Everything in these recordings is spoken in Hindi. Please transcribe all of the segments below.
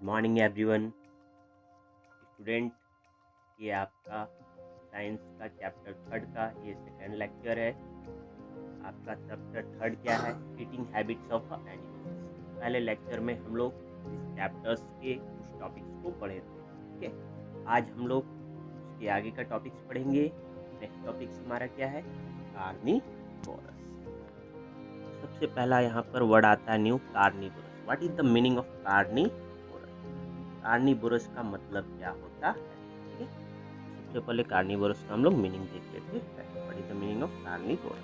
Morning everyone student. ये आपका साइंस का चैप्टर 3 का ये सेकेंड लेक्चर है। आपका चैप्टर 3 क्या है? Eating habits of animals. पहले लेक्चर में हम लोग इस चैप्टर्स के कुछ टॉपिक्स को पढ़े थे। ठीक है, आज हम लोग उसके आगे का टॉपिक्स पढ़ेंगे। नेक्स्ट टॉपिक्स हमारा क्या है? कार्निवोरस। सबसे पहला यहाँ पर वर्ड आता है new, carnivorous. What is the meaning of carnivorous? Carnivorous का मतलब क्या होता है? ठीक है, सबसे पहले कार्निवोरस का हम लोग मीनिंग देख लेते हैं। What is the meaning of carnivorous?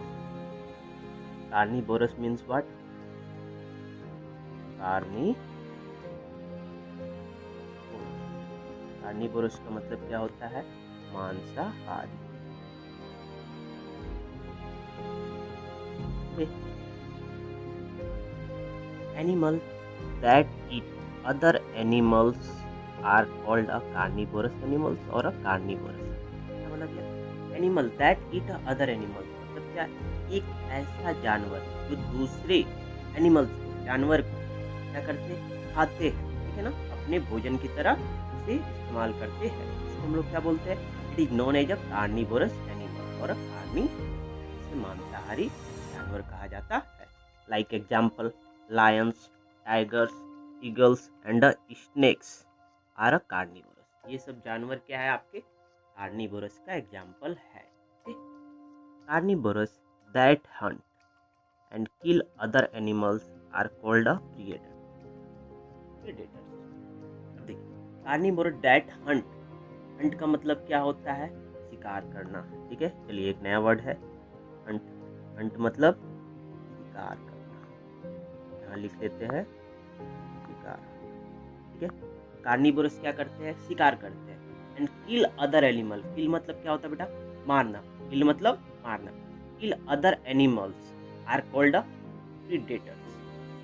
Carnivorous means what? Carnivorous का मतलब क्या होता है? मांसाहारी। Animals that eat other animals are called a carnivorous animals or a carnivorous। क्या बोला गया? Animal that eat other animals मतलब क्या? एक ऐसा जानवर जो दूसरे एनिमल्स जानवर को क्या करते? खाते हैं। ठीक है ना, अपने भोजन की तरह उसे इस्तेमाल करते हैं। इसको हम लोग क्या बोलते हैं? It is known as a carnivorous animal और इसे मांसाहारी जानवर कहा जाता है। Like example, lions, tigers, eagles and snakes are carnivorous. ये सब जानवर क्या है? आपके कार्निवोरस का एग्जाम्पल है। Carnivorous that hunt and kill other animals are called a predators. अब देखिए, कार्निवोरस दैट हंट, हंट का मतलब क्या होता है? शिकार करना। ठीक है, चलिए एक नया वर्ड है हंट। हंट मतलब शिकार करना, यहाँ लिख लेते हैं शिकार। ठीक है, कार्निवोरस क्या करते हैं? शिकार करते हैं। And kill other animal, kill मतलब क्या होता है बेटा? मारना। किल मतलब मारना। Kill other animals are called predators.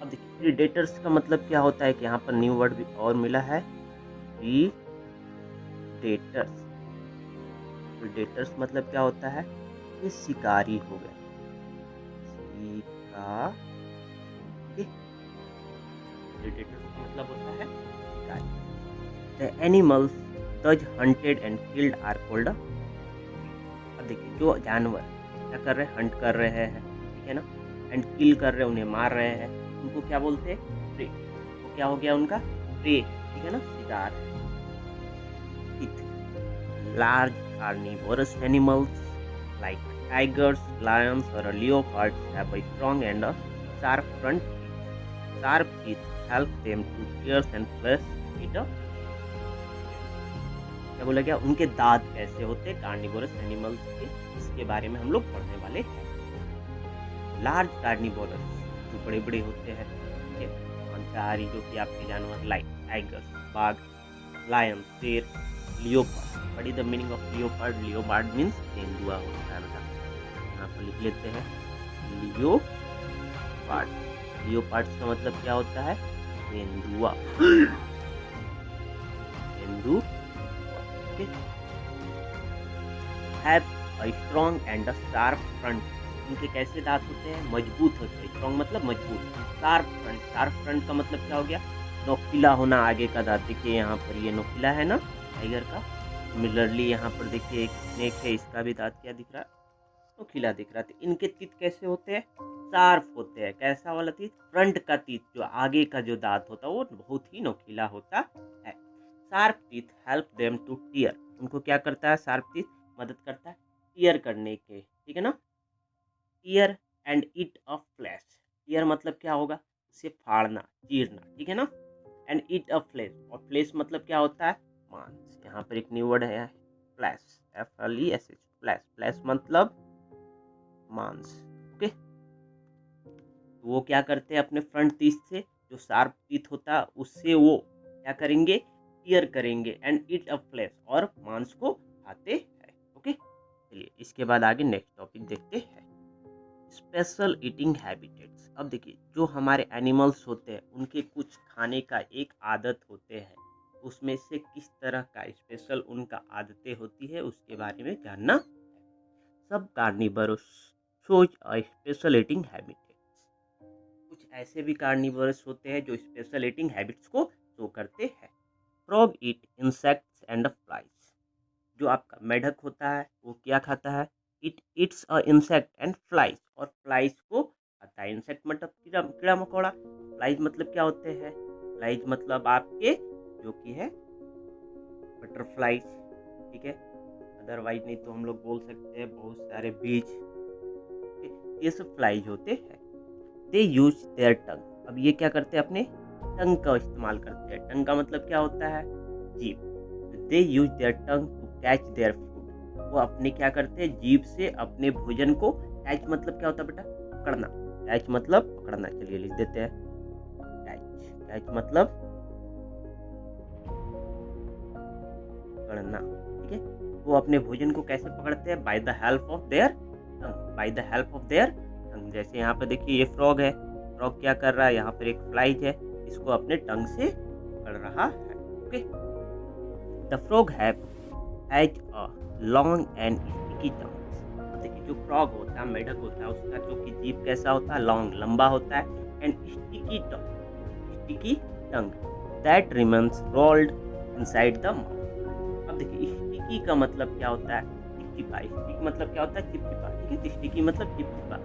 अब देखिए, प्रीडेटर्स का मतलब क्या होता है कि यहाँ पर न्यू वर्ड भी और मिला है, प्रीडेटर्स। प्रीडेटर्स मतलब क्या होता है? ये शिकारी हो गए, शिकारी। प्रीडेटर्स का मतलब होता है शिकारी। The animals thus hunted and killed are called a prey। अब देखिए, जो जानवर क्या कर रहे हैं? हंट कर रहे हैं, ठीक है ना, एंड किल कर रहे हैं, उन्हें मार रहे हैं, उनको क्या बोलते हैं? प्रे। वो क्या हो गया उनका? प्रे। ठीक है ना, शिकार। Large carnivorous animals like tigers, lions or leopards have a strong and a sharp front teeth. Sharp teeth help them to pierce and flesh eat a। क्या बोला गया? उनके दांत कैसे होते? कार्निवोरस एनिमल्स के, इसके बारे में हम लोग पढ़ने वाले हैं। लार्ज कार्निवोरस जो बड़े बड़े होते हैं, ठीक है, मांसाहारी जो कि आपके जानवर लाइक टाइगर्स, बाघ, लायन, शेर, leopard. What is the meaning of leopard? Leopard means तेंदुआ होता है बेटा, यहाँ पर लिख लेते हैं लियोपार्ड। लियोपार्ड का मतलब क्या होता है? तेंदुआ। तेंदुआ। Have a strong and a sharp front। इनके कैसे दांत होते हैं? मजबूत होते हैं। स्ट्रॉन्ग मतलब मजबूत। शार्प फ्रंट, शार्प फ्रंट का मतलब क्या हो गया? नोकीला होना आगे का दांत। देखिए यहाँ पर ये नोकीला है ना टाइगर का। सिमिलरली यहाँ पर देखिए एक स्नेक है, इसका भी दांत क्या दिख रहा है? नोकीला दिख रहा है। तो इनके तीत कैसे होते हैं? शार्प होते हैं। कैसा वाला तीत? फ्रंट का तीत, जो आगे का जो दांत होता है वो बहुत ही नोकीला होता है। Sharp teeth help them to tear. उनको क्या करता है? शार्प टीथ मदद करता है टीयर करने के। ठीक है ना, tear and eat of flesh. Tear मतलब क्या होगा? उसे फाड़ना, चीरना। ठीक है ना, एंड ईट ऑफ फ्लैश, और फ्लैश मतलब क्या होता है? मांस। यहाँ पर एक न्यू वर्ड है फ्लैश, FLESH, फ्लैश। फ्लैश मतलब मांस। ओके, वो क्या करते हैं? अपने फ्रंट टीथ से, जो शार्प टीथ होता है उससे वो क्या करेंगे? टीयर करेंगे एंड ईट अ फ्लैश, और मांस को खाते हैं। ओके, चलिए इसके बाद आगे नेक्स्ट टॉपिक देखते हैं, स्पेशल ईटिंग हैबिटेट्स। अब देखिए, जो हमारे एनिमल्स होते हैं उनके कुछ खाने का एक आदत होते हैं, उसमें से किस तरह का स्पेशल उनका आदतें होती है उसके बारे में जानना। सब carnivorous shows a special eating habit. कुछ ऐसे भी कार्निवोरस होते हैं जो स्पेशल ईटिंग हैबिट्स को शो करते हैं। Frog eat insects and flies. जो आपका मेढक होता है वो क्या खाता है? It eats a insect and flies, और फ्लाइज को खाता है। इंसेक्ट मतलब कीड़ा कीड़ा मकोड़ा, फ्लाइज मतलब क्या होते हैं? फ्लाइज मतलब आपके जो कि है बटरफ्लाइज, ठीक है। अदरवाइज नहीं तो हम लोग बोल सकते हैं बहुत सारे बीज, ये सब फ्लाइज होते हैं। दे यूज देयर टंग। अब ये क्या करते हैं? अपने टंग का इस्तेमाल करते हैं। टंग का मतलब क्या होता है? जीभ। They use their tongue to catch their food. वो अपने क्या करते हैं? जीभ से अपने भोजन को, कैच मतलब क्या होता है बेटा? पकड़ना। कैच मतलब पकड़ना। चलिए लिख देते हैं कैच। कैच मतलब पकड़ना, ठीक है। वो अपने भोजन को कैसे पकड़ते हैं? By the help of their tongue. By the help of their tongue. जैसे यहाँ पे देखिए ये फ्रॉग है। फ्रॉग क्या कर रहा है? यहाँ पर एक फ्लाइज है, इसको अपने टंग से पकड़ रहा है। Okay. The frog has a long and sticky tongue. देखिए जो फ्रॉग होता है, मेढक होता है, उसका जो कि जीभ कैसा होता है? लॉन्ग, लंबा होता है, and sticky tongue, sticky tongue that remains rolled inside the mouth. अब देखिए स्टिकी का मतलब क्या होता है? चिपचिपा। स्टिक मतलब क्या होता है? चिपचिपा, ठीक है। स्टिकी मतलब चिपचिपा।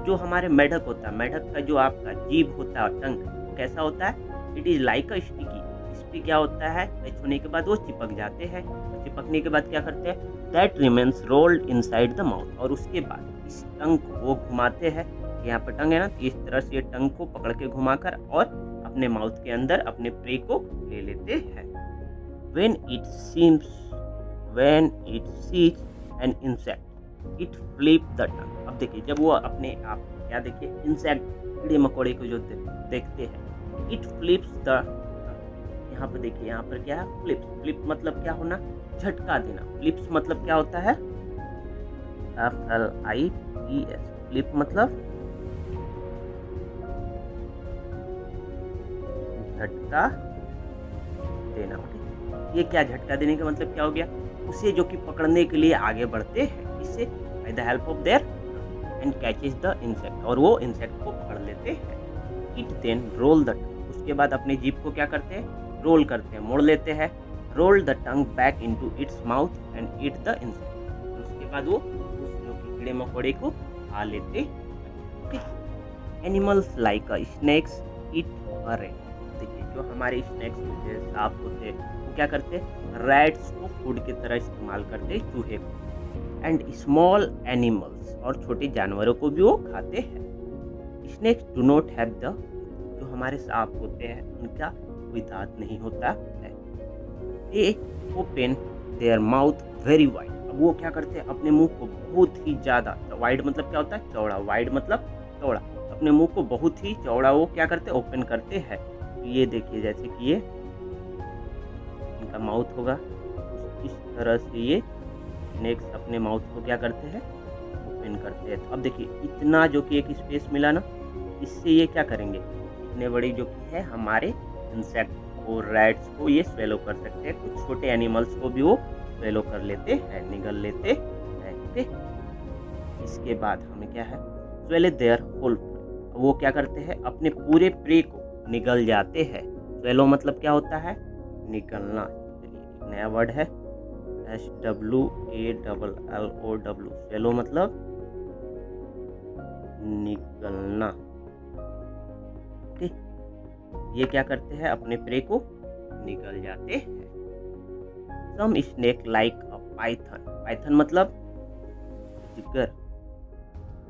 जो हमारे मेढक होता है, मेढक का जो आपका जीभ होता है, टंग, वो कैसा होता है? It is like a sticky. इस पे क्या होता है? टच होने के बाद वो चिपक जाते हैं, और चिपकने के बाद क्या करते हैं? That remains rolled inside the mouth. और उसके बाद इस टंग को वो घुमाते हैं। यहाँ पर टंग है ना, इस तरह से टंग को पकड़ के घुमाकर और अपने माउथ के अंदर अपने प्रे को ले लेते हैं। When it sees an insect, it flip the tongue. अब देखिए जब वो अपने आप क्या देखिए? इंसेक्ट, कीड़े मकोड़े को जो देखते हैं, it flips the tongue। यहाँ पर देखिए, यहाँ पर क्या है? फ्लिप्स। फ्लिप मतलब क्या होना? झटका देना। फ्लिप्स मतलब क्या होता है? FLIPS। फ्लिप मतलब झटका देना। ये क्या झटका देने का मतलब क्या हो गया? उसे जो कि पकड़ने के लिए आगे बढ़ते हैं, इससे by the help of their and catches the insect, और वो इंसेक्ट को पकड़ लेते हैं। It then roll the tongue. उसके बाद अपने जीभ को क्या करते हैं? रोल करते हैं, मोड़ लेते हैं। Roll the tongue back into its mouth and eat the insect. उसके बाद वो उस जो कि कीड़े मकोड़े को खा लेते हैं। Animals like snakes eat a rat. देखिए जो हमारे स्नेक्स होते हैं, सांप होते हैं, क्या करते हैं? रैट्स को फूड की तरह इस्तेमाल करते हैं, चूहे को। एंड स्मॉल एनिमल्स, और छोटे जानवरों को भी वो खाते हैं। Snakes do not have the, जो हमारे सांप होते हैं उनका कोई दांत नहीं होता है। दे open their mouth very wide. अब वो क्या करते हैं? अपने मुंह को बहुत ही ज्यादा, वाइड मतलब क्या होता है? चौड़ा। वाइड मतलब चौड़ा। अपने मुंह को बहुत ही चौड़ा वो क्या करते हैं? ओपन करते हैं। ये देखिए जैसे कि ये इनका माउथ होगा, इस तरह से ये नेक्स्ट अपने माउथ को क्या करते हैं? ओपन करते हैं। तो अब देखिए इतना जो कि एक स्पेस मिला ना, इससे ये क्या करेंगे? इतने बड़ी जो कि है हमारे इंसेक्ट को, रैट्स को ये स्वेलो कर सकते हैं। कुछ छोटे एनिमल्स को भी वो स्वेलो कर लेते हैं, निगल लेते हैं। ओके। इसके बाद हमें क्या है? Swallow their whole. वो क्या करते हैं? अपने पूरे प्रे को निगल जाते हैं। स्वेलो मतलब क्या होता है? निकलना। चलिए एक नया वर्ड है, SWALLOW। स्वेलो मतलब निकलना। ओके। ये क्या करते हैं? अपने प्रे को निकल जाते हैं। Some snake like a python. Python मतलब अजगर।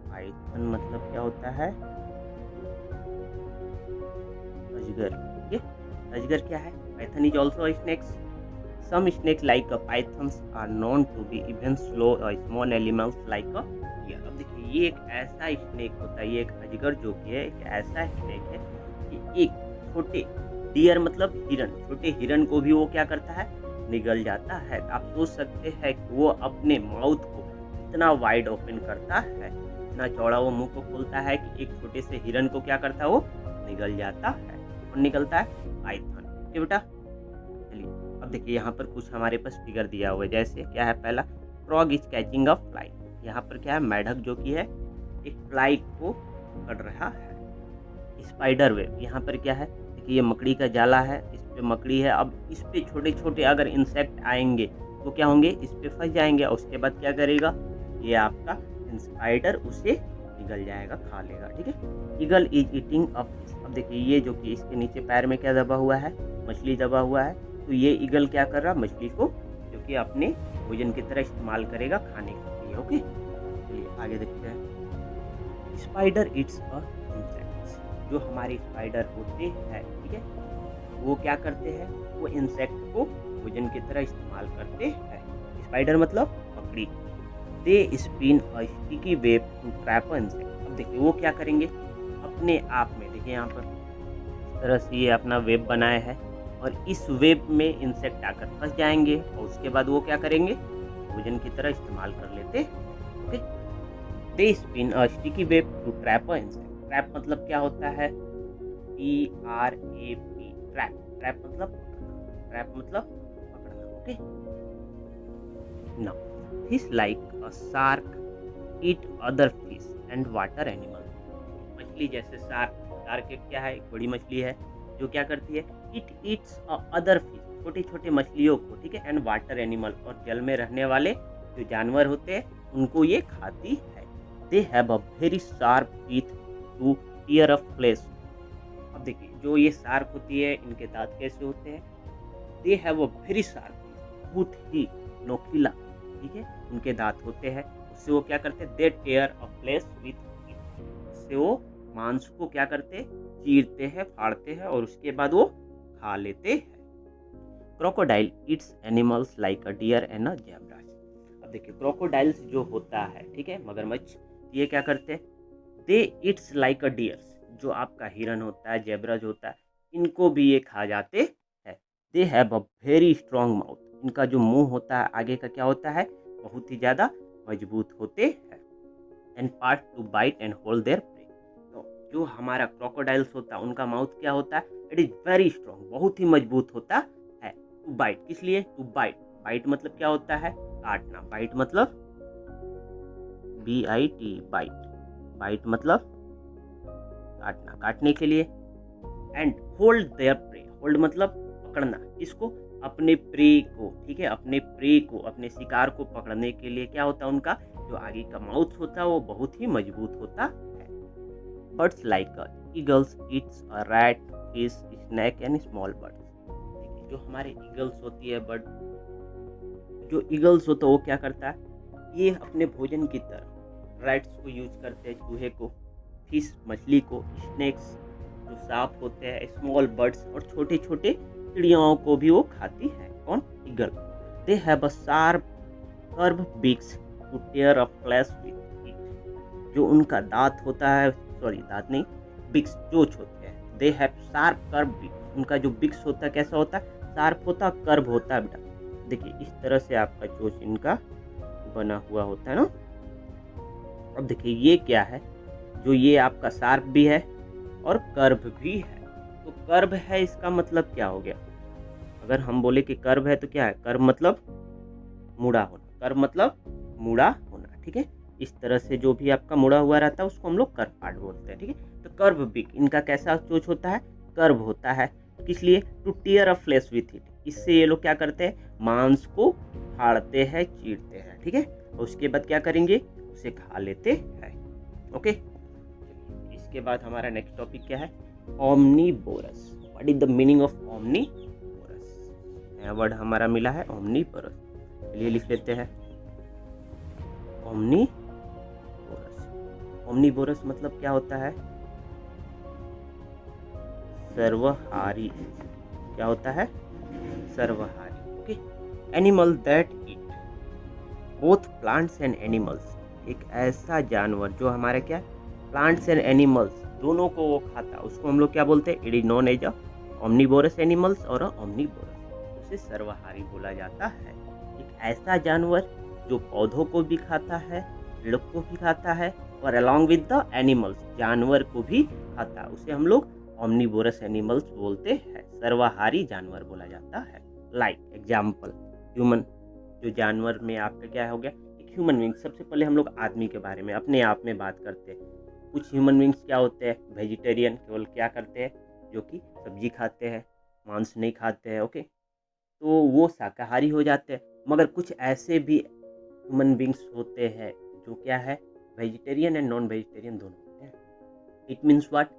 पाइथन मतलब क्या होता है? अजगर। ओके। अजगर क्या है? Python is also a snakes. Some snakes like pythons are known to be even slow or small animals like a deer. अब देखिए ये एक ऐसा स्नेक होता है, ये एक अजगर जो कि है एक ऐसा स्नेक है कि एक छोटे डियर मतलब हिरन, छोटे हिरन को भी वो क्या करता है? निगल जाता है। आप सोच सकते हैं कि वो अपने माउथ को इतना वाइड ओपन करता है, इतना चौड़ा वो मुंह को खोलता है कि एक छोटे से हिरन को क्या करता है? वो निगल जाता है। और निकलता है पाइथन। ओके बेटा। चलिए अब देखिए यहाँ पर कुछ हमारे पास फिगर दिया हुआ है। जैसे क्या है? पहला, frog is catching a fly. यहाँ पर क्या है? मेढक जो कि है एक फ्लाई को पकड़ रहा है। Spider web. यहाँ पर क्या है? देखिए ये मकड़ी का जाला है, इस पे मकड़ी है। अब इस पे छोटे-छोटे अगर इंसेक्ट आएँगे तो क्या होंगे, इस पे फँस जाएँगे और उसके बाद क्या करेगा, ये आपका स्पाइडर उसे निगल जाएगा, खा लेगा, ठीक है। Eagle is eating a fish. अब देखिए ये जो कि इसके नीचे पैर में क्या दबा हुआ है, मछली दबा हुआ है, तो ये ईगल क्या कर रहा है, मछली को जो कि अपने भोजन की तरह इस्तेमाल करेगा खाने के लिए। ओके, चलिए आगे देखते हैं। Spider it's a insects. जो हमारे स्पाइडर होते हैं, ठीक है, वो क्या करते हैं, वो इंसेक्ट को भोजन की तरह इस्तेमाल करते हैं। स्पाइडर मतलब मकड़ी। दे स्पिन अ स्टिकी वेब टू ट्रैप अ इंसेक्ट। अब देखिए वो क्या करेंगे, अपने आप में देखिए यहाँ पर इस तरह से ये अपना वेब बनाए है और इस वेब में इंसेक्ट आकर फंस जाएंगे और उसके बाद वो क्या करेंगे, भोजन की तरह इस्तेमाल कर लेते। ओके, दे स्पिन अ स्टिकी वेब टू ट्रैप अ इंसेक्ट। ट्रैप मतलब क्या होता है, TRAP, ट्रैप। ट्रैप मतलब ट्रैप मतलब पकड़ना। Okay, now fish like a shark eat other fish and water animal. मछली जैसे शार्क, शार्क एक क्या है, एक बड़ी मछली है जो क्या करती है, इट ईट्स अदर फिश, छोटे छोटे मछलियों को, ठीक है, एंड वाटर एनिमल, और जल में रहने वाले जो जानवर होते हैं उनको ये खाती है। They have a very sharp teeth to tear a flesh. अब देखिए जो ये शार्क होती है इनके दांत कैसे होते हैं, दे have a very sharp teeth, बहुत ही नोकीला, ठीक है, उनके दांत होते हैं। उससे वो क्या करते हैं, दे टेयर अ फ्लेश विथ इट, उससे वो मांस को क्या करते, चीरते हैं, फाड़ते हैं और उसके बाद वो खा लेते हैं। Crocodile eats animals like a deer and a zebra. अब देखिए क्रोकोडाइल्स जो होता है, ठीक है, मगरमच्छ, ये क्या करते हैं, दे इट्स लाइक अ डियर्स, जो आपका हिरन होता है, जेब्राज होता है, इनको भी ये खा जाते हैं। दे have a very strong mouth. इनका जो मुंह होता है आगे का क्या होता है, बहुत ही ज़्यादा मजबूत होते हैं। And part to bite and hold their prey. तो जो हमारा क्रोकोडाइल्स होता है उनका माउथ क्या होता है, इट इज़ वेरी स्ट्रॉन्ग, बहुत ही मजबूत होता है। टू बाइट किस लिए, टू बाइट, बाइट मतलब क्या होता है, काटना। बाइट मतलब BIT, बाइट, बाइट मतलब काटना, काटने के लिए। And hold their pray, hold मतलब पकड़ना, किसको, अपने प्रे को, ठीक है, अपने प्रे को, अपने शिकार को पकड़ने के लिए क्या होता है, उनका जो आगे का माउथ होता है वो बहुत ही मजबूत होता है। Birds like eagles eats a rat, fish, snake and small birds. देखिए जो हमारे ईगल्स होती है, बर्ड जो ईगल्स होता है वो क्या करता है, ये अपने भोजन की तरह रैट्स को यूज करते हैं, चूहे को, फिश मछली को, स्नेक्स जो सांप होते हैं, स्मॉल बर्ड्स और छोटे छोटे चिड़ियाओं को भी वो खाती है। कौन, eagle. They have a sharp curve beaks to tear a flesh with it. जो उनका दांत होता है, सॉरी दांत नहीं, बिक्स, चोंच होते हैं। दे हैव शार्प कर्व बिक्स, उनका जो बिक्स होता है कैसा होता है, शार्प होता है, कर्व होता है बेटा। देखिए इस तरह से आपका चोंच इनका बना हुआ होता है ना। अब देखिए ये क्या है, जो ये आपका शार्प भी है और कर्व भी है। तो कर्व है इसका मतलब क्या हो गया, अगर हम बोले कि कर्व है तो क्या है, कर्व मतलब मुड़ा होना, कर्व मतलब मुड़ा होना, ठीक है। इस तरह से जो भी आपका मुड़ा हुआ रहता है उसको हम लोग कर्व पार्ट बोलते हैं, ठीक है। तो कर्व बिक, इनका कैसा चोंच होता है, कर्व होता है। किस लिए, to tear a flesh with it, इससे ये लोग क्या करते हैं, मांस को फाड़ते हैं, चीरते हैं, ठीक है, और उसके बाद क्या करेंगे, उसे खा लेते हैं। ओके, इसके बाद हमारा नेक्स्ट टॉपिक क्या है, omnivorous. What is the meaning of omnivorous. नया वर्ड हमारा मिला है ओमनीवोरस, चलिए लिख लेते हैं ओमनीवोरस। ओमनीवोरस मतलब क्या होता है, सर्वहारी। क्या होता है, सर्वहारी। Okay, animal that eat both plants and animals. एक ऐसा जानवर जो हमारे क्या, प्लांट्स एंड एनिमल्स दोनों को वो खाता, उसको हम लोग क्या बोलते हैं, it is known as omnivorous animals और ओमनीवोरस, उसे सर्वहारी बोला जाता है। एक ऐसा जानवर जो पौधों को भी खाता है, पेड़ को भी खाता है और अलॉन्ग विद द एनिमल्स, जानवर को भी खाता है, उसे हम लोग ओमनीवोरस एनिमल्स बोलते हैं, सर्वहारी जानवर बोला जाता है। लाइक एग्जाम्पल, ह्यूमन, जो जानवर में आपका क्या हो गया, एक ह्यूमन बींग। सबसे पहले हम लोग आदमी के बारे में अपने आप में बात करते हैं। कुछ ह्यूमन बींग्स क्या होते हैं, वेजिटेरियन, केवल क्या करते हैं, जो कि सब्जी खाते हैं, मांस नहीं खाते हैं, ओके, तो वो शाकाहारी हो जाते हैं। मगर कुछ ऐसे भी ह्यूमन बींग्स होते हैं जो क्या है, वेजिटेरियन एंड नॉन वेजिटेरियन दोनों होते हैं। इट मीन्स व्हाट,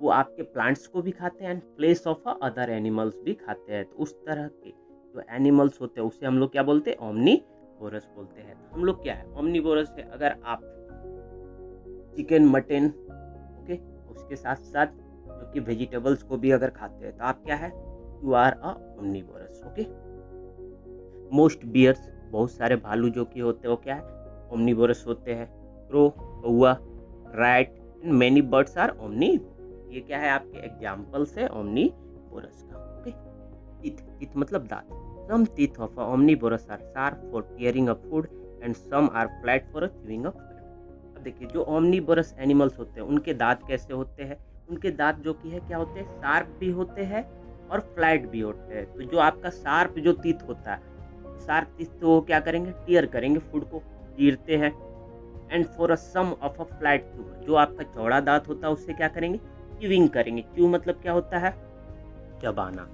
वो आपके प्लांट्स को भी खाते हैं and place of other animals भी खाते हैं। तो उस तरह के जो एनिमल्स होते हैं उसे हम लोग क्या बोलते हैं, ओमनीवोरस बोलते हैं। हम लोग क्या है, ओमनीवोरस है। अगर आप चिकन, मटन, ओके, उसके साथ साथ जो कि वेजिटेबल्स को भी अगर खाते हैं तो आप क्या है, you are a omnivorous, okay. Most bears, बहुत सारे भालू जो कि होते हैं वो क्या है, ओमनीवोरस होते हैं। क्रो, कौआ, rat and many birds are omni. ये क्या है, आपके एग्जाम्पल्स है ओमनीवोरस का, ओके। टीथ, टीथ मतलब दांत। Some teeth of omnivorous are sharp for tearing a food and some are flat for chewing a food. अब देखिए, जो ओमनीवोरस एनिमल्स होते हैं उनके दांत कैसे होते हैं, उनके दांत जो कि है क्या होते हैं, शार्प भी होते हैं और फ्लैट भी होते हैं। तो जो आपका शार्प जो टीथ होता है, शार्प टीथ तो वो क्या करेंगे, टीयर करेंगे, फूड को चीरते हैं। And for a some of a flat tube, जो आपका चौड़ा दांत होता है उससे क्या करेंगे, च्यूइंग करेंगे। च्यू मतलब क्या होता है, चबाना,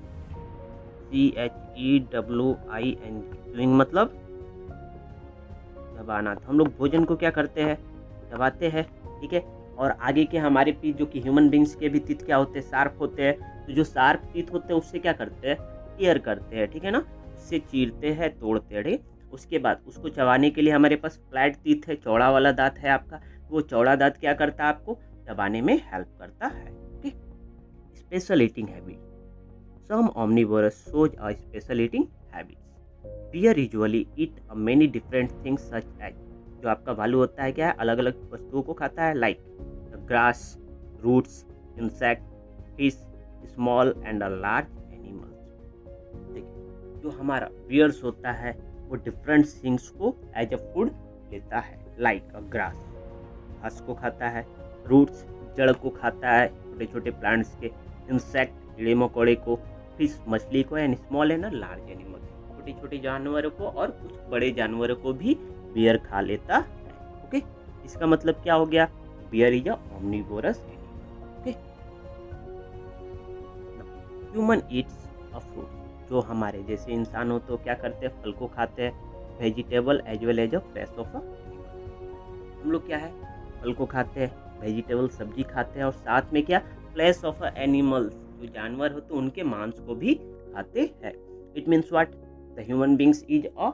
CHEWING, च्यूइंग मतलब चबाना। तो हम लोग भोजन को क्या करते हैं, चबाते हैं, ठीक है। और आगे के हमारे टीथ जो कि ह्यूमन बींग्स के भी टीथ क्या होते हैं, शार्प होते हैं। तो जो शार्प टीथ होते हैं उससे क्या करते हैं, टीयर करते हैं, ठीक है ना, उससे चीरते हैं, तोड़ते हैं, ठीक। उसके बाद उसको चबाने के लिए हमारे पास फ्लैट टीथ है, चौड़ा वाला दांत है आपका। वो चौड़ा दांत क्या करता है, आपको चबाने में हेल्प करता है, okay. Special eating habit, some omnivorous shows a special eating habits. Deer usually eat many different things such as, जो आपका भालू होता है क्या है, अलग अलग वस्तुओं को खाता है, like grass, roots, insect, fish, small and large animals. देखिए, जो हमारा बियर्स होता है वो डिफरेंट थिंग्स को एज अ फूड लेता है, लाइक ग्रास, घास को खाता है, रूट्स, जड़ को खाता है, छोटे छोटे प्लांट्स के, इंसेक्ट, कीड़े मकोड़े को, फिश, मछली को, and small and large animal, छोटे छोटे जानवरों को और कुछ बड़े जानवरों को भी बियर खा लेता है, ओके। इसका मतलब क्या हो गया, bear is a omnivorous animal, okay. Human eats a fruit, जो हमारे जैसे इंसान हो तो क्या करते हैं, फल को खाते हैं, vegetable as well as a flesh of a. हम लोग क्या है, फल को खाते हैं, वेजिटेबल सब्जी खाते हैं, और साथ में क्या, फ्लेश ऑफ अ एनिमल्स, जो जानवर होते हैं उनके मांस को भी खाते हैं। It means what, the human beings is a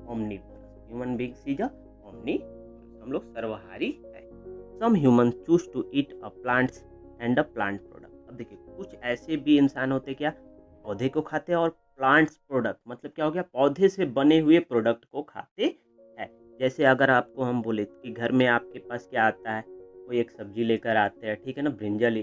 omnivorous, human beings is a omnivorous, हम लोग सर्वहारी है। Some human choose to eat a plants and a plant product. अब देखिए, कुछ ऐसे भी इंसान होते क्या, पौधे को खाते हैं और प्लांट्स प्रोडक्ट मतलब क्या हो गया, पौधे से बने हुए प्रोडक्ट को खाते हैं। जैसे अगर आपको हम बोले कि घर में आपके पास क्या आता है, कोई एक सब्जी लेकर आते हैं, ठीक है ना, ब्रिंजल ही,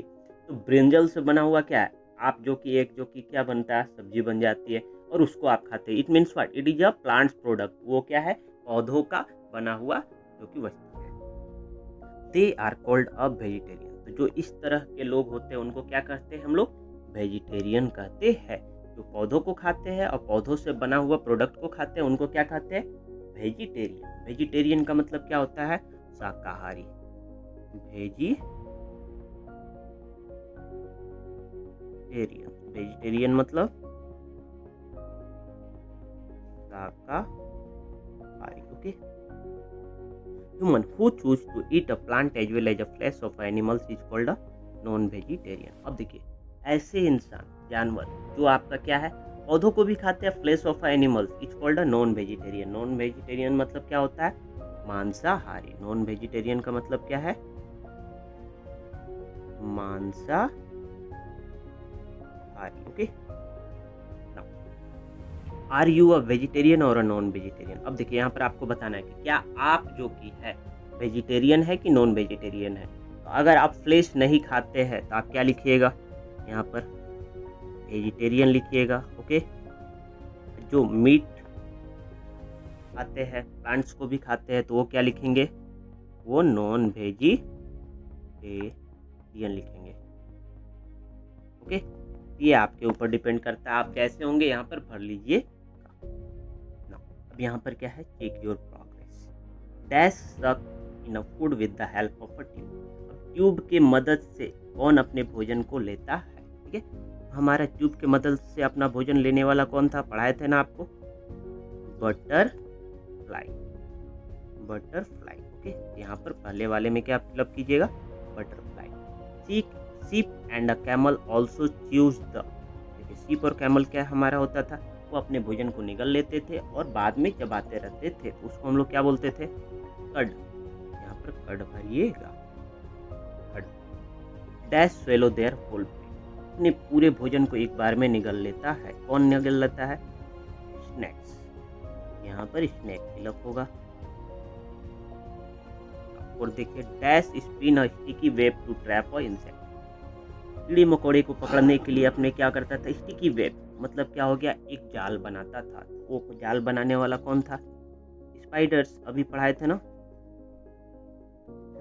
तो ब्रिंजल से बना हुआ क्या है, आप जो कि क्या बनता है, सब्जी बन जाती है और उसको आप खाते हैं। It means what, it is a plants product, वो क्या है, पौधों का बना हुआ जो कि वस्तु है। They are called a vegetarian, तो जो इस तरह के लोग होते हैं उनको क्या कहते हैं हम लोग, वेजिटेरियन कहते हैं। जो पौधों को खाते हैं और पौधों से बना हुआ प्रोडक्ट को खाते हैं उनको क्या कहते हैं, वेजिटेरियन। वेजिटेरियन का मतलब क्या होता है, शाकाहारी, वेजिटेरियन मतलब शाकाहारी, okay. Human who choose to eat a plant as well as a flesh of animals is called a non-vegetarian। अब देखिए, ऐसे इंसान, जानवर जो आपका क्या है, पौधों को भी खाते हैं, flesh of animals, is called a non vegetarian. Non vegetarian मतलब क्या होता है, मांसाहारी। नॉन वेजिटेरियन का मतलब क्या है, मांसाहारी, okay. Are you a vegetarian और अ नॉन वेजिटेरियन। अब देखिए, यहाँ पर आपको बताना है कि क्या आप जो कि है वेजिटेरियन है कि नॉन वेजिटेरियन है। तो अगर आप फ्लेश नहीं खाते हैं तो आप क्या लिखिएगा, यहाँ पर वेजिटेरियन लिखिएगा, ओके। जो मीट खाते हैं, प्लांट्स को भी खाते हैं, तो वो क्या लिखेंगे, वो नॉन वेजिटेरियन लिखेंगे, ओके। ये आपके ऊपर डिपेंड करता है, आप जैसे होंगे यहाँ पर भर लीजिए। अब यहाँ पर क्या है, check your progress, dash suck in a food with the help of a tube. अब ट्यूब के मदद से कौन अपने भोजन को लेता है, ठीक है। हमारा ट्यूब के मदद से अपना भोजन लेने वाला कौन था, पढ़ाए थे ना आपको, बटरफ्लाई, बटरफ्लाई। ओके, यहाँ पर पहले वाले में क्या फिलअप कीजिएगा, butterfly. Sheep and a camel also choose the, देखिए शीप और कैमल क्या हमारा होता था, वो अपने भोजन को निगल लेते थे और बाद में चबाते रहते थे, तो उसको हम लोग क्या बोलते थे, कड। यहाँ पर कड भरिएगा, कड। Dash swallow their whole plate, अपने पूरे भोजन को एक बार में निगल लेता है, कौन निगल लेता है, स्नैक्स। यहाँ पर स्नैक फिलअप होगा। और देखिए डैश स्पिन अ स्टिकी वेब टू ट्रैप अ इंसेक्ट, कीड़े मकोड़े को पकड़ने के लिए अपने क्या करता था, स्टिकी वेब, मतलब क्या हो गया, एक जाल बनाता था। वो जाल बनाने वाला कौन था, स्पाइडर्स, अभी पढ़ाए थे ना।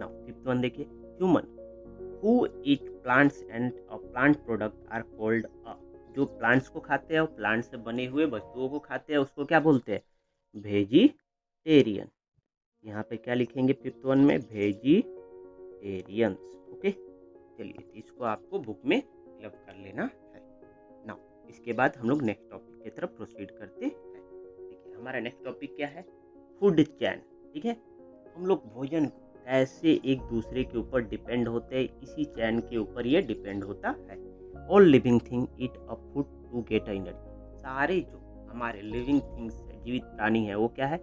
नाउ फिफ्थ वन देखिए, human who eat plants and plant product are called a, जो प्लांट्स को खाते हैं और प्लांट से बने हुए वस्तुओं को खाते हैं उसको क्या बोलते हैं, वेजिटेरियन। यहाँ पे क्या लिखेंगे फिफ्थ वन में, वेजिटेरियंस। ओके, चलिए इसको आपको बुक में फिलअप कर लेना है। नाउ इसके बाद हम लोग नेक्स्ट टॉपिक की तरफ प्रोसीड करते हैं। देखिए हमारा नेक्स्ट टॉपिक क्या है, फूड चैन। ठीक है, हम लोग भोजन कैसे एक दूसरे के ऊपर डिपेंड होते हैं, इसी चैन के ऊपर ये डिपेंड होता है। All living thing eat a food to get a energy, सारे जो हमारे लिविंग थिंग्स है, जीवित प्राणी है, वो क्या है,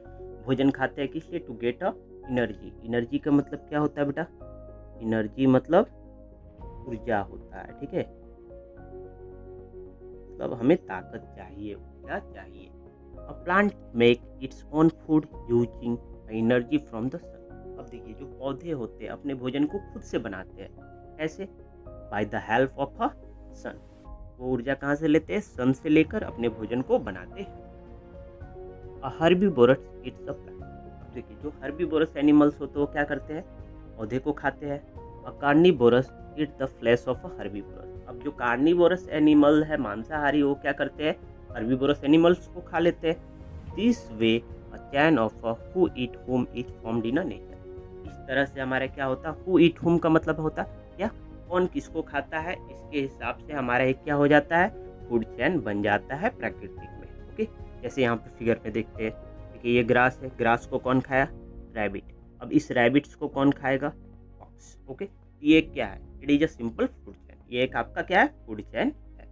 भोजन खाते हैं किसलिए, to get a energy. Energy का मतलब क्या होता है बेटा, एनर्जी मतलब ऊर्जा होता है। ठीक है, मतलब हमें ताकत चाहिए, ऊर्जा चाहिए। A plant make its own food using energy from the sun. अब देखिए जो पौधे होते हैं अपने भोजन को खुद से बनाते हैं, कैसे, by the help of a sun. वो ऊर्जा कहाँ से लेते हैं, सन से लेकर अपने भोजन को बनाते हैं। अ हर्बीवोरस इट्स अ प्लांट, अब देखिए जो हर्बीवोरस एनिमल्स होते हैं वो क्या करते हैं, पौधे को खाते हैं। A carnivorous eat the flesh of a herbivorous, अब जो कार्निवोरस एनिमल है, मांसाहारी, वो क्या करते हैं, हर्बीवोरस एनिमल्स को खा लेते हैं। This way a chain of who eat हुम is formed in a nature. इस तरह से हमारा क्या होता, हु ईट हुम का मतलब होता क्या, कौन किसको खाता है, इसके हिसाब से हमारा एक क्या हो जाता है, फूड चैन बन जाता है प्रकृति में। ओके, जैसे यहाँ पे फिगर में देखते हैं, देखिए ये ग्रास है, ग्रास को कौन खाया, रैबिट। अब इस रैबिट्स को कौन खाएगा, फॉक्स। ओके, ये क्या है, it is a simple food chain, ये एक आपका क्या है, फूड चैन है।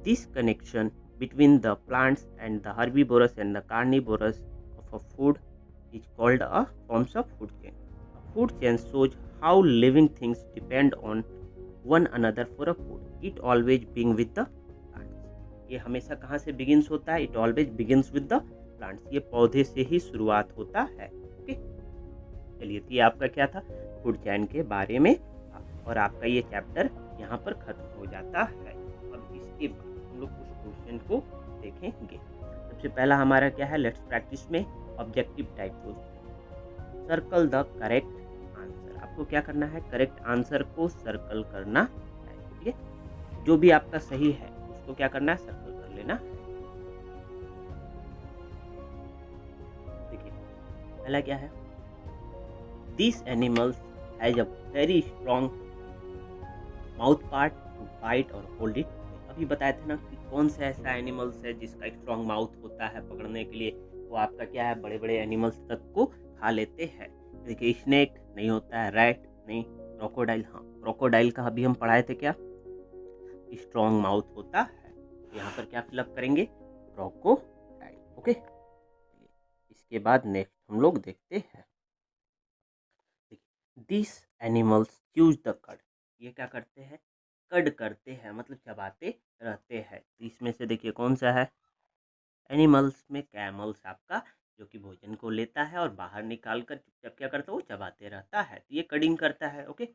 This connection between the plants and the herbivorous and the carnivorous of a food is called a forms of food chain. A food chain shows how living things depend on one another for a food. It always begins with the plants. ये हमेशा कहाँ से begins होता है, it always begins with the plants. ये पौधे से ही शुरुआत होता है। ओके, चलिए तो ये आपका क्या था, फूड चैन के बारे में था, और आपका ये चैप्टर यहाँ पर खत्म हो जाता है। अब इसके बाद हम लोग कुछ क्वेश्चन को देखेंगे। सबसे पहला हमारा क्या है, लेट्स प्रैक्टिस में objective type question. Circle the correct answer, आपको क्या करना है, करेक्ट आंसर को सर्कल करना है। ठीक है, जो भी आपका सही है उसको क्या करना है, सर्कल कर लेना। देखिए पहला क्या है, this animals has a very strong mouth part to bite और होल्ड इट। अभी बताए थे ना कि कौन सा ऐसा एनिमल्स है जिसका स्ट्रॉन्ग माउथ होता है पकड़ने के लिए, वो आपका क्या है, बड़े बड़े एनिमल्स तक को खा लेते हैं। देखिए स्नेक नहीं होता है, रैट नहीं, क्रोकोडाइल, हाँ क्रोकोडाइल का अभी हम पढ़ाए थे, क्या स्ट्रॉन्ग माउथ होता है। यहाँ पर क्या फिलअप करेंगे, क्रोकोडाइल। ओके, इसके बाद नेक्स्ट हम लोग देखते हैं, दिस एनिमल्स च्यूज द कड, ये क्या करते हैं, कड करते हैं, मतलब चबाते रहते हैं। तो इसमें से देखिए कौन सा है, एनिमल्स में कैमल्स आपका, जो कि भोजन को लेता है और बाहर निकाल कर चुपचाप क्या करता है, वो चबाते रहता है, तो ये कडिंग करता है। ओके,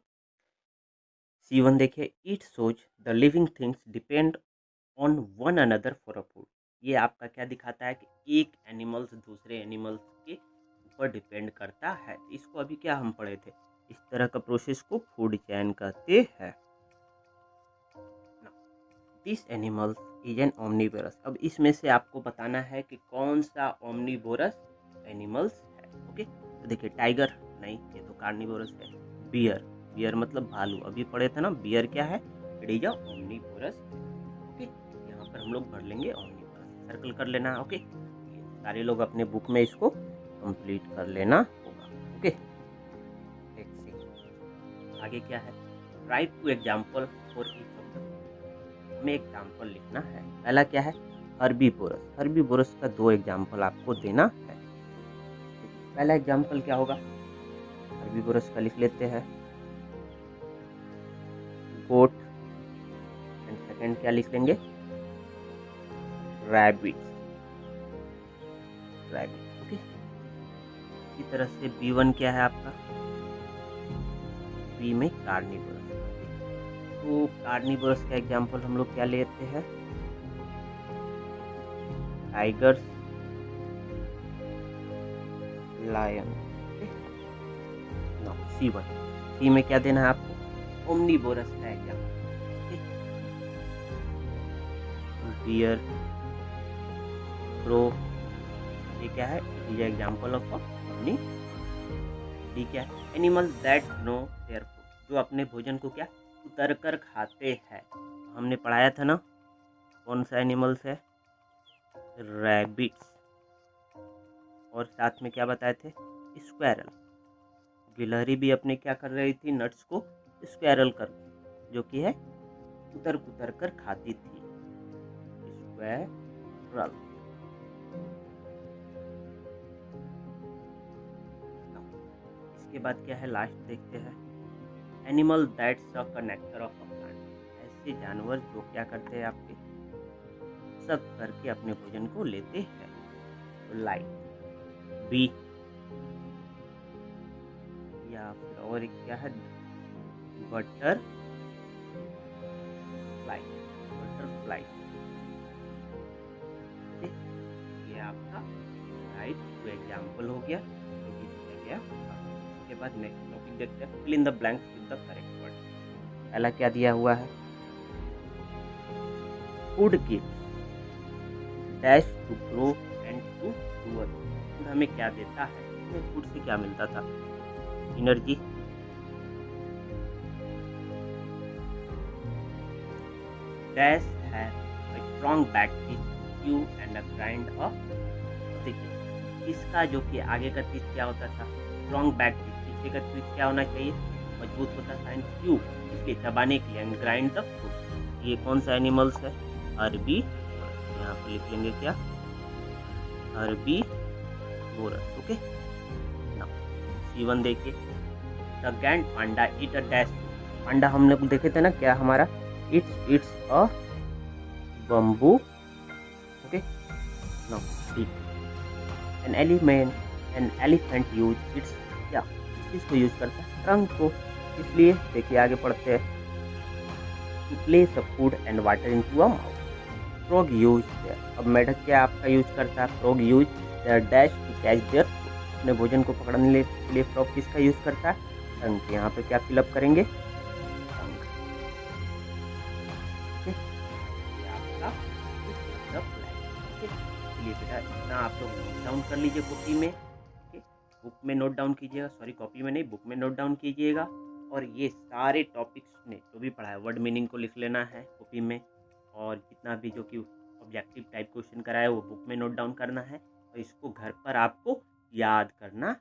C1 देखिए, it shows the living things depend on one another for a food, ये आपका क्या दिखाता है कि एक एनिमल्स दूसरे एनिमल्स के ऊपर डिपेंड करता है। इसको अभी क्या हम पढ़े थे, इस तरह का प्रोसेस को फूड चैन कहते हैं। This animals is an omnivorous, अब इसमें से आपको बताना है कि कौन सा ओमनीवोरस एनिमल्स है। ओके, तो देखिए टाइगर नहीं, ये तो कार्निवोरस है। बियर, बियर मतलब भालू, अभी पढ़े थे ना, बियर क्या है, it is a omnivorous. Okay, यहाँ पर हम लोग पढ़ लेंगे ओमनीवोरस, सर्कल कर लेना। ओके, सारे लोग अपने बुक में इसको कंप्लीट कर लेना होगा। ओके, आगे क्या है, write two example for each of the, हमें एग्जाम्पल लिखना है। पहला क्या है, हर्बीवोरस। हर्बीवोरस का 2 एग्जाम्पल आपको देना है। पहला एग्जाम्पल क्या होगा, हर्बीवोरस का लिख लेते हैं, गोट। एंड सेकंड क्या लिख लेंगे, रैबिट। रैबिट। ओके, इसी तरह से B1 क्या है आपका, बी में कार्निवोरस। तो कार्निवोरस का एग्जाम्पल हम लोग क्या लेते हैं, टाइगर्स, लायन। C1, सी में क्या देना है आपको, ओमनीवोरस का एग्जाम्पल, बियर, क्रो। ये क्या है, it is example of omni. D क्या है, animal that know their food, जो अपने भोजन को क्या उतर कर खाते हैं। हमने पढ़ाया था ना, कौन सा एनिमल्स है, रैबिट्स। और साथ में क्या बताए थे, स्क्वैरल। गिलहरी भी अपने क्या कर रही थी, नट्स को स्क्वैरल कर, जो कि है उतर कुतर कर खाती थी, स्क्वैरल। इसके बाद क्या है, लास्ट देखते हैं, एनिमल दैट सक नेक्टर ऑफ अ प्लांट, ऐसे जानवर जो क्या करते हैं आपके, सक करके अपने भोजन को लेते हैं। लाइक बी, या फिर और एक क्या है, बटर फ्लाई। बटरफ्लाई। ये आपका राइट टू एग्जाम्पल हो गया, जो कि दिया गया। इसके बाद नेक्स्ट टॉपिक देखते हैं, fill in the blanks with the correct word. पहला क्या दिया हुआ है, food gives dash to grow and to doer. Food हमें क्या देता है, हमें फूड से क्या मिलता था, एनर्जी। डैश है strong back teeth you and a grind a, देखिए इसका जो कि आगे का टीथ क्या होता था, स्ट्रॉन्ग बैक टीथ, पीछे का टीथ क्या होना चाहिए, मजबूत होता था, एंड यू इसलिए चबाने के लिए, एंड ग्राइंड द फ्रूट। ये कौन सा एनिमल्स है, अरबी। यहाँ पे लिख लेंगे क्या, अरबी वोरस। ओके, C1 देखिए, the grand panda eat a dash. Panda हम लोग देखे थे ना, क्या हमारा, it's a bamboo. Okay, now see, an elephant use its, क्या इसको यूज करता है, ट्रंक को। इसलिए देखिए आगे पढ़ते हैं, to place a food and water into a mouth. Frog use, अब मेढक क्या आपका यूज करता है, frog use their dash to catch their, अपने भोजन को पकड़ने के लिए फ्रॉग किसका यूज करता है, टंग। यहाँ पे क्या फिलअप करेंगे, टंग। ये आपका चलिए बेटा, इतना आप लोग नोट डाउन कर लीजिए कॉपी में। बुक में नोट डाउन कीजिएगा, सॉरी कॉपी में नहीं, बुक में नोट डाउन कीजिएगा। और ये सारे टॉपिक्स ने जो भी पढ़ा है, वर्ड मीनिंग को लिख लेना है कॉपी में, और जितना भी जो कि ऑब्जेक्टिव टाइप क्वेश्चन कराया वो बुक में नोट डाउन करना है, और इसको घर पर आपको याद करना है।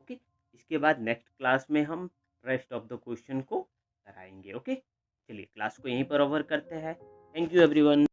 ओके, इसके बाद नेक्स्ट क्लास में हम रेस्ट ऑफ द क्वेश्चन को कराएंगे। ओके, चलिए क्लास को यहीं पर ओवर करते हैं। Thank you everyone.